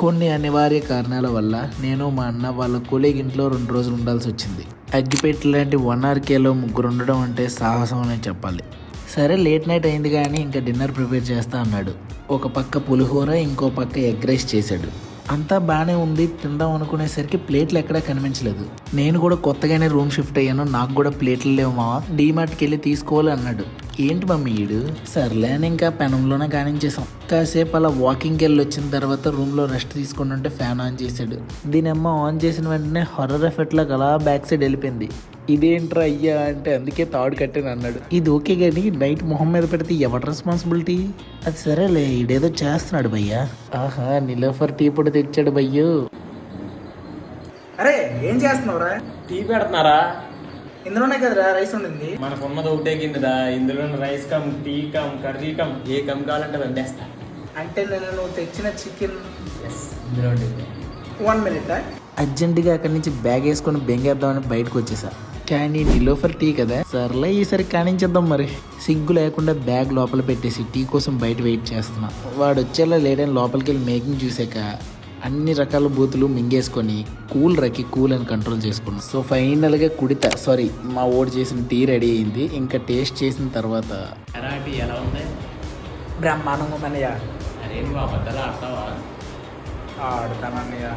కొన్ని అనివార్య కారణాల వల్ల నేను మా అన్న వాళ్ళ కొలీగ్ ఇంట్లో 2 రోజులు ఉండాల్సి వచ్చింది. అగ్గిపెట్టి లాంటి 1 RKలో ముగ్గురు ఉండడం అంటే సాహసం అనే చెప్పాలి. సరే లేట్ నైట్ అయింది కానీ ఇంకా డిన్నర్ ప్రిపేర్ చేస్తా అన్నాడు. ఒక పక్క పులిహోర, ఇంకో పక్క ఎగ్ రైస్ చేశాడు. అంతా బాగానే ఉంది. తిందాం అనుకునేసరికి ప్లేట్లు ఎక్కడా కనిపించలేదు. నేను కూడా కొత్తగానే రూమ్ షిఫ్ట్ అయ్యాను, నాకు కూడా ప్లేట్లు లేవు మావా, డీమార్ట్కి వెళ్ళి తీసుకోవాలి అన్నాడు. ఏంటి మమ్మీ ఈడు, సర్లే అని ఇంకా పెనంలోనే కానించేసాం. కాసేపు అలా వాకింగ్కి వెళ్ళి వచ్చిన తర్వాత రూమ్లో రెస్ట్ తీసుకుంటుంటే ఫ్యాన్ ఆన్ చేశాడు. దీని అమ్మ ఆన్ చేసిన వెంటనే హర్రర్ ఎఫెక్ట్ లాగా అలా బ్యాక్ సైడ్ వెళ్ళిపోయింది. ఇదేంట్రా అయ్యా అంటే అందుకే తాడు కట్టాను అన్నాడు. ఇది ఓకే కానీ నైట్ మొహం మీద పెడితే ఎవరి రెస్పాన్సిబిలిటీ? అది సరేలే, ఇడేదో చేస్తున్నాడు భయ్యా. ఆహా, నిలోఫర్ టీ పొడి తెచ్చాడు భయ్యో. అరే ఏం చేస్తున్నావురా? టీ పెడుతున్నారా? ఇందులోనే కదరా రైస్ ఉండింది. మనకు ఉన్నది ఒకటే గిన్నెదా, ఇందులో rice cum, tea cum, curry cum, ఏ కమ్ కావాలంటే వండేస్తా. అంటే నువ్వు తెచ్చిన చికెన్ ఇందులో ఉంటుంది. 1 minute. అర్జెంటుగా అక్కడి నుంచి బ్యాగ్ వేసుకొని బెంగేద్దామని బయటకు వచ్చేసా. కానీ నిలోఫర్ టీ కదా, సర్లే ఈసారి కానించేద్దాం మరి. సిగ్గు లేకుండా బ్యాగ్ లోపల పెట్టేసి టీ కోసం బయట వెయిట్ చేస్తున్నా. వాడు వచ్చేలా లేడని లోపలికి వెళ్ళి మేకింగ్ చూసాక అన్ని రకాల బూతులు మింగేసుకొని కూల్ అని కంట్రోల్ చేసుకున్నాను. సో ఫైనల్గా మా ఓడి చేసిన టీ రెడీ అయింది. ఇంకా టేస్ట్ చేసిన తర్వాత టీ ఎలా ఉంది? బ్రహ్మాండంగా ఉందన్నయ్య. అరే నువ్వు అబద్ధాలు ఆడతావా? ఆడుతానన్నయ్య.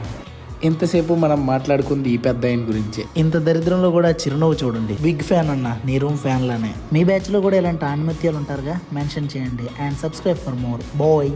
ఇంతసేపు మనం మాట్లాడుకుంది ఈ పెద్ద ఆయన గురించే. ఇంత దరిద్రంలో కూడా చిరునవ్వు చూడండి. బిగ్ ఫ్యాన్ అన్న, నీ రూమ్ ఫ్యాన్ లానే. మీ బ్యాచ్ లో కూడా ఇలాంటి ఆణిమత్యాలు ఉంటారుగా, మెన్షన్ చేయండి and subscribe for more bye.